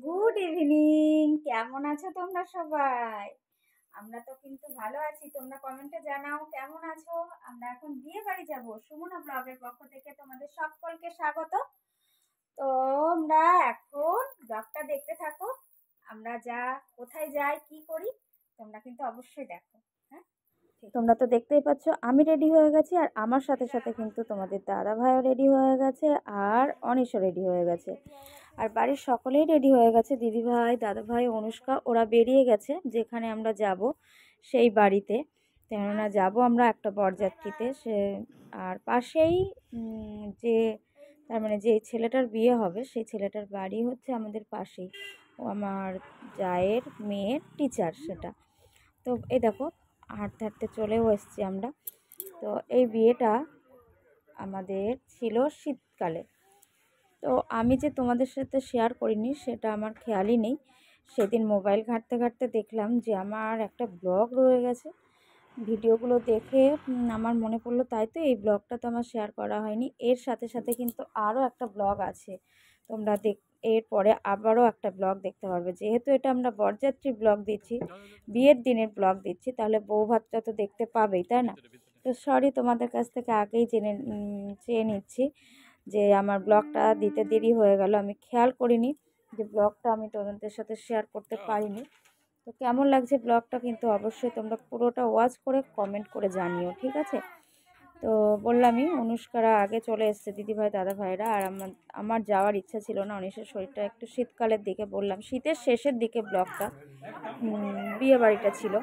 Good evening. কেমন আছো তোমরা সবাই? আমরা তো কিন্তু ভালো আছি। তোমরা কমেন্টে জানাও কেমন আছো। আমরা এখন বিয়ে বাড়ি যাব। সুমনা ব্লগের পক্ষ থেকে তোমাদের সকলকে স্বাগত। তোমরা এখন ব্লগটা দেখতে থাকো। আমরা কোথায় যাই কি করি তোমরা কিন্তু অবশ্যই দেখো। হ্যাঁ, তোমরা তো দেখতেই পাচ্ছ আমি রেডি হয়ে গেছি, আর আমার সাথে সাথে কিন্তু তোমাদের দাদা ভাইও রেডি হয়ে গেছে, আর অনিশও রেডি হয়ে গেছে, আর বাড়ির সকলেই রেডি হয়ে গেছে। দিদিভাই, দাদাভাই, অনুষ্কা ওরা বেরিয়ে গেছে যেখানে আমরা যাব সেই বাড়িতে। কেননা যাব আমরা একটা বরযাত্রীতে, সে আর পাশেই যে তার মানে যে ছেলেটার বিয়ে হবে সেই ছেলেটার বাড়ি হচ্ছে আমাদের পাশেই। ও আমার জায়ের মেয়ের টিচার সেটা। তো এই দেখো হাঁটতে হাঁটতে চলেও এসেছি আমরা। তো এই বিয়েটা আমাদের ছিল শীতকালে। তো আমি যে তোমাদের সাথে শেয়ার করিনি সেটা আমার খেয়ালই নেই। সেদিন মোবাইল ঘাঁটতে ঘাঁটতে দেখলাম যে আমার একটা ব্লগ রয়ে গেছে। ভিডিওগুলো দেখে আমার মনে পড়লো, তাই তো এই ব্লগটা তো আমার শেয়ার করা হয়নি। এর সাথে সাথে কিন্তু আরও একটা ব্লগ আছে, তোমরা এরপরে আবারও একটা ব্লগ দেখতে পারবে। যেহেতু এটা আমরা বরযাত্রীর ব্লগ দিচ্ছি, বিয়ের দিনের ব্লগ দিচ্ছি, তাহলে বউ ভাতটা তো দেখতে পাবেই, তাই না? তো সরি, তোমাদের কাছ থেকে আগেই চেয়ে নিচ্ছি যে আমার ব্লগটা দিতে দেরি হয়ে গেল। আমি খেয়াল করিনি যে ব্লগটা আমি তোমাদের সাথে শেয়ার করতে পারিনি। তো কেমন লাগছে ব্লগটা কিন্তু অবশ্যই তোমরা পুরোটা ওয়াচ করে কমেন্ট করে জানিও, ঠিক আছে? তো বললামই অনুষ্কারা আগে চলে এসছে, দিদিভাই দাদাভাইরা, আর আমার যাওয়ার ইচ্ছা ছিল না। অনিশের শরীরটা একটু শীতকালের দিকে, বললাম শীতের শেষের দিকে ব্লগটা বিয়ে বাড়িটা ছিল।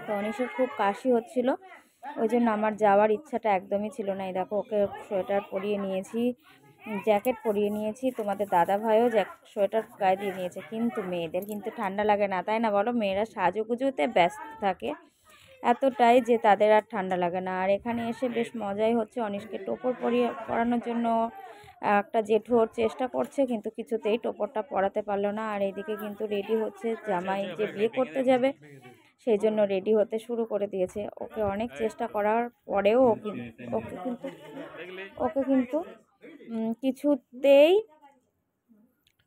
তো অনিশের খুব কাশি হচ্ছিল, ওই জন্য আমার যাওয়ার ইচ্ছাটা একদমই ছিল না। এই দেখো ওকে সোয়েটার পরিয়ে নিয়েছি, জ্যাকেট পরিয়ে নিয়েছি, তোমাদের দাদা ভাইও সোয়েটার গায়ে দিয়ে নিয়েছে। কিন্তু মেয়েদের কিন্তু ঠান্ডা লাগে না, তাই না বলো? মেয়েরা সাজুগুজুতে ব্যস্ত থাকে এতটাই যে তাদের আর ঠান্ডা লাগে না। আর এখানে এসে বেশ মজাই হচ্ছে। অনিশকে টোপর পরানোর জন্য একটা জেঠু ওর চেষ্টা করছে, কিন্তু কিছুতেই টোপরটা পরাতে পারলো না। আর এইদিকে কিন্তু রেডি হচ্ছে, জামাই যে বিয়ে করতে যাবে সেই জন্য রেডি হতে শুরু করে দিয়েছে। ওকে অনেক চেষ্টা করার পরেও ওকে কিন্তু কিছুতেই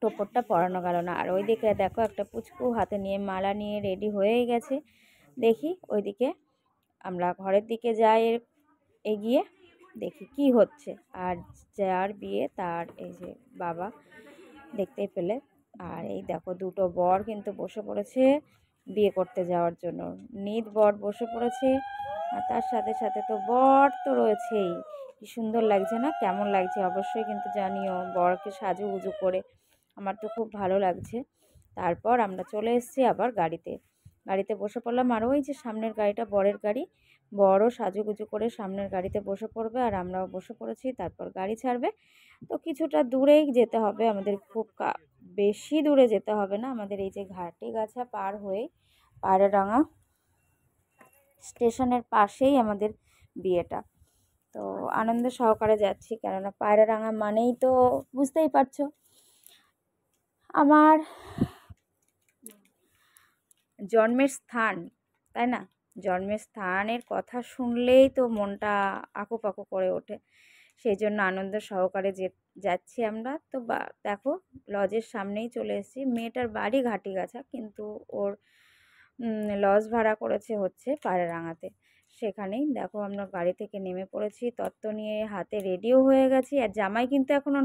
টোপরটা পরানো গেল না। আর ওইদিকে দেখো একটা পুচকু হাতে নিয়ে মালা নিয়ে রেডি হয়েই গেছে। দেখি ওইদিকে আমরা ঘরের দিকে যাই, এগিয়ে দেখি কি হচ্ছে। আর যার বিয়ে তার এই যে বাবা, দেখতেই পেলে। আর এই দেখো দুটো বর কিন্তু বসে পড়েছে বিয়ে করতে যাওয়ার জন্য। নিত বর বসে পড়েছে, আর তার সাথে সাথে তো বর তো রয়েছেই। কি সুন্দর লাগছে না? কেমন লাগছে অবশ্যই কিন্তু জানিও বরকে সাজুগুজু করে। আমার তো খুব ভালো লাগছে। তারপর আমরা চলে এসেছি আবার গাড়িতে বসে পড়লাম। আর ওই যে সামনের গাড়িটা বরের গাড়ি, বড়ও সাজুগুজু করে সামনের গাড়িতে বসে পড়বে, আর আমরাও বসে পড়েছি। তারপর গাড়ি ছাড়বে। তো কিছুটা দূরেই যেতে হবে আমাদের, খুব বেশি দূরে যেতে হবে না আমাদের। এই যে ঘাটিগাছা পার হয়ে পায়রাডাঙ্গা স্টেশনের পাশেই আমাদের বিয়েটা। তো আনন্দ সহকারে যাচ্ছি, কেননা পায়রাডাঙ্গা মানেই তো বুঝতেই পারছো আমার জন্মের স্থান, তাই না? জন্মের স্থানের কথা শুনলেই তো মনটা আকুপাকু করে ওঠে। সেই জন্য আনন্দ সহকারে যাচ্ছি আমরা। তো দেখো লজের সামনেই চলে এসেছি। মেয়েটার বাড়ি ঘাটিগাছা, কিন্তু ওর লজ ভাড়া করেছে হচ্ছে পায়রাডাঙ্গাতে। সেখানেই দেখো আমরা বাড়ি থেকে নেমে পড়েছি, তত্ত্ব নিয়ে হাতে রেডিও হয়ে গেছি। আর জামাই কিন্তু এখনও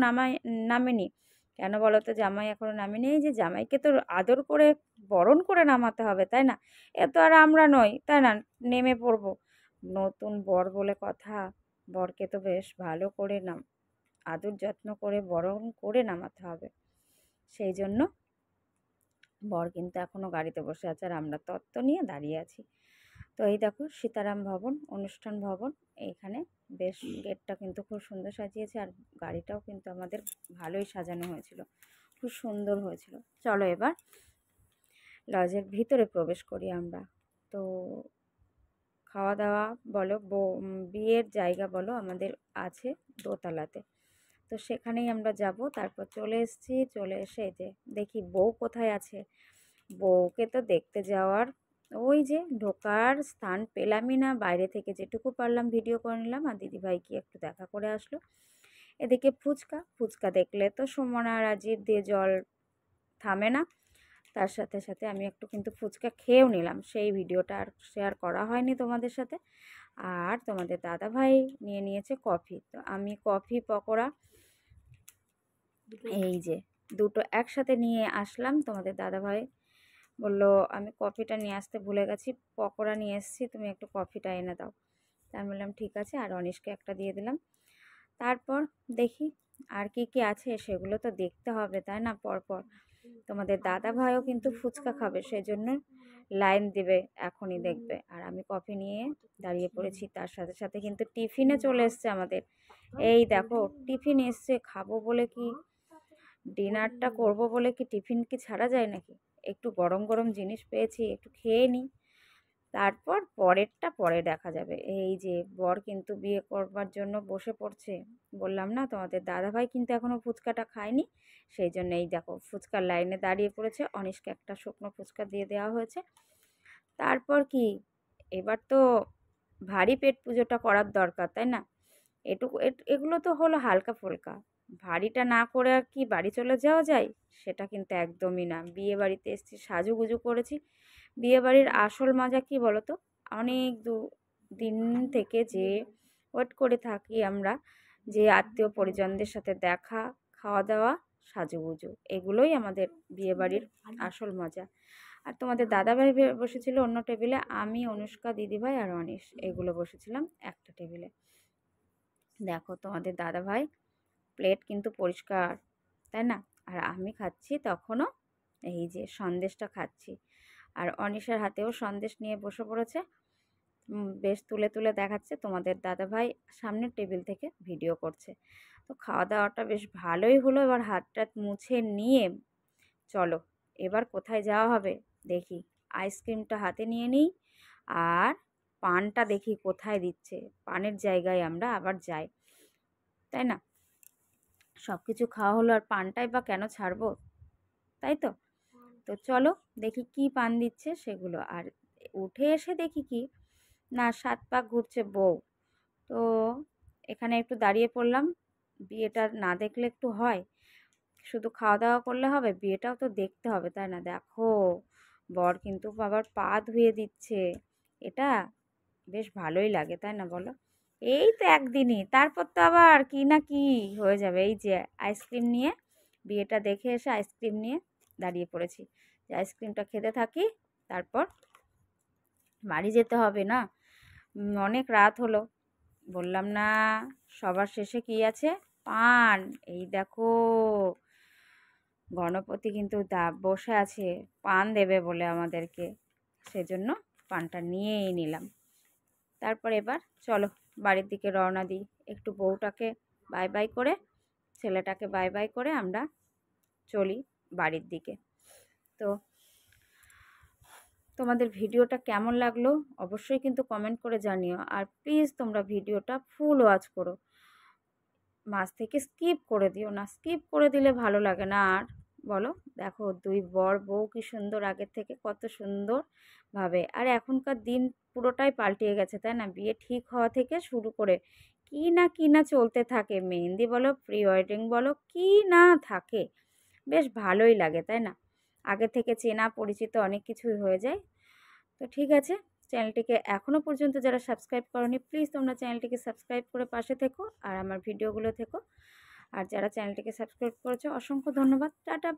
নামেনি। কেন বলো তো জামাই এখনও নামেনি? এই যে জামাইকে তো আদর করে বরণ করে নামাতে হবে, তাই না? এ তো আর আমরা নই, তাই না? নেমে পড়বো। নতুন বর বলে কথা, বরকে তো বেশ ভালো করে আদর যত্ন করে বরণ করে নামাতে হবে। সেই জন্য বর কিন্তু এখনও গাড়িতে বসে আছে, আর আমরা তত্ত্ব নিয়ে দাঁড়িয়ে আছি। তো এই দেখো সীতারাম ভবন অনুষ্ঠান ভবন, এইখানে বেশ গেটটা কিন্তু খুব সুন্দর সাজিয়েছে, আর গাড়িটাও কিন্তু আমাদের ভালোই সাজানো হয়েছিল, খুব সুন্দর হয়েছিল। চলো এবার লজের ভিতরে প্রবেশ করি আমরা। তো খাওয়া দাওয়া বলো, বিয়ের জায়গা বলো, আমাদের আছে দোতলাতে। তো সেখানেই আমরা যাব। তারপর চলে এসেছি, চলে এসে যে দেখি বউ কোথায় আছে। বউকে তো দেখতে যাওয়ার ওই যে ঢোকার স্থান পেলামই না। বাইরে থেকে যেটুকু পারলাম ভিডিও করে নিলাম, আর দিদিভাইকে একটু দেখা করে আসলো। এদিকে ফুচকা দেখলে তো সুমনা রাজীব দিয়ে জল থামে না। তার সাথে সাথে আমি একটু কিন্তু ফুচকা খেয়েও নিলাম, সেই ভিডিওটা আর শেয়ার করা হয়নি তোমাদের সাথে। আর তোমাদের দাদাভাই নিয়ে নিয়েছে কফি, তো আমি কফি পকোড়া এই যে দুটো একসাথে নিয়ে আসলাম। তোমাদের দাদাভাই বললো আমি কফিটা নিয়ে আসতে ভুলে গেছি, পকোড়া নিয়ে এসেছি, তুমি একটু কফিটা এনে দাও। তাই আমি বললাম ঠিক আছে, আর অনিশকে একটা দিয়ে দিলাম। তারপর দেখি আর কি কি আছে, সেগুলো তো দেখতে হবে তাই না পরপর। তোমাদের দাদাভাইও কিন্তু ফুচকা খাবে, সেজন্য লাইন দেবে, এখনই দেখবে। আর আমি কফি নিয়ে দাঁড়িয়ে পড়েছি। তার সাথে সাথে কিন্তু টিফিনে চলে এসছে আমাদের। এই দেখো টিফিন এসছে, খাবো বলে কি, ডিনারটা করব বলে কি টিফিন কি ছাড়া যায় নাকি? একটু গরম গরম জিনিস পেয়েছি, একটু খেয়ে নিই, তারপর পরেরটা পরে দেখা যাবে। এই যে বর কিন্তু বিয়ে করবার জন্য বসে পড়ছে, বললাম না তোমাদের দাদাভাই কিন্তু এখনও ফুচকাটা খায়নি, সেই জন্য এই দেখো ফুচকার লাইনে দাঁড়িয়ে পড়েছে। অনিশকে একটা শুকনো ফুচকা দিয়ে দেওয়া হয়েছে। তারপর কি, এবার তো ভারী পেট পুজোটা করার দরকার তাই না? এগুলো তো হলো হালকা ফুলকা, ভারীটা না করে আর কি বাড়ি চলে যাওয়া যায়? সেটা কিন্তু একদমই না। বিয়ে বাড়িতে এসেছি, সাজুগুজু করেছি। বিয়ে বাড়ির আসল মজা কি বলো তো? অনেক দিন থেকে যে ওয়েট করে থাকি আমরা, যে আত্মীয় পরিজনদের সাথে দেখা, খাওয়া দাওয়া, সাজুগুজু, এগুলোই আমাদের বিয়ে বাড়ির আসল মজা। আর তোমাদের দাদাভাই বসেছিল অন্য টেবিলে, আমি, অনুষ্কা, দিদিভাই আর অনিশ এগুলো বসেছিলাম একটা টেবিলে। দেখো তোমাদের দাদাভাই প্লেট কিন্তু পরিষ্কার তাই না? আর আমি খাচ্ছি তখনও এই যে সন্দেশটা খাচ্ছি। আর অনিশার হাতেও সন্দেশ নিয়ে বসে পড়েছে, বেশ তুলে তুলে দেখাচ্ছে। তোমাদের দাদাভাই সামনের টেবিল থেকে ভিডিও করছে। তো খাওয়া দাওয়াটা বেশ ভালোই হলো। এবার হাতটা মুছে নিয়ে চলো এবার কোথায় যাওয়া হবে দেখি। আইসক্রিমটা হাতে নিয়ে নিই, আর পানটা দেখি কোথায় দিচ্ছে, পানের জায়গায় আমরা আবার যাই তাই না? সব কিছু খাওয়া হলো, আর পানটাই বা কেন ছাড়বো, তাই তো? তো চলো দেখি কি পান দিচ্ছে সেগুলো। আর উঠে এসে দেখি কি না, 7 পাক ঘুরছে বউ। তো এখানে একটু দাঁড়িয়ে পড়লাম, বিয়েটা না দেখলে একটু হয়? শুধু খাওয়া দাওয়া করলে হবে? বিয়েটাও তো দেখতে হবে তাই না? দেখো বর কিন্তু বাবার পা ধুয়ে দিচ্ছে, এটা বেশ ভালোই লাগে তাই না বলো? এই তো একদিনই, তারপর তো আবার কি না কি হয়ে যাবে। এই যে আইসক্রিম নিয়ে, বিয়েটা দেখে এসে আইসক্রিম নিয়ে দাঁড়িয়ে পড়েছি, যে আইসক্রিমটা খেতে থাকি, তারপর বাড়ি যেতে হবে না? অনেক রাত হলো, বললাম না সবার শেষে কি আছে? পান। এই দেখো গণপতি কিন্তু বসে আছে পান দেবে বলে আমাদেরকে, সেজন্য পানটা নিয়েই নিলাম। তারপর এবার চলো বাড়ির দিকে রওনা দিই। একটু বউটাকে বাই বাই করে, ছেলেটাকে বাই বাই করে আমরা চলি বাড়ির দিকে। তো তোমাদের ভিডিওটা কেমন লাগলো অবশ্যই কিন্তু কমেন্ট করে জানিও। আর প্লিজ তোমরা ভিডিওটা ফুল ওয়াচ করো, মাঝ থেকে স্কিপ করে দিও না, স্কিপ করে দিলে ভালো লাগে না। আর বলো দেখো দুই বর বউ কি সুন্দর, আগের থেকে কত সুন্দর ভাবে। আর এখনকার দিন পুরোটাই পাল্টিয়ে গেছে তাই না? বিয়ে ঠিক হওয়া থেকে শুরু করে কি না চলতে থাকে, মেহেন্দি বলো, প্রি ওয়েডিং বলো, কি না থাকে, বেশ ভালোই লাগে তাই না? আগে থেকে চেনা পরিচিত অনেক কিছুই হয়ে যায়। তো ঠিক আছে, চ্যানেলটিকে এখনও পর্যন্ত যারা সাবস্ক্রাইব করোনি প্লিজ তোমরা চ্যানেলটিকে সাবস্ক্রাইব করে পাশে থেকো আর আমার ভিডিওগুলো থেকো। আর যারা চ্যানেলটিকে সাবস্ক্রাইব করেছো অসংখ্য ধন্যবাদ। টাটা।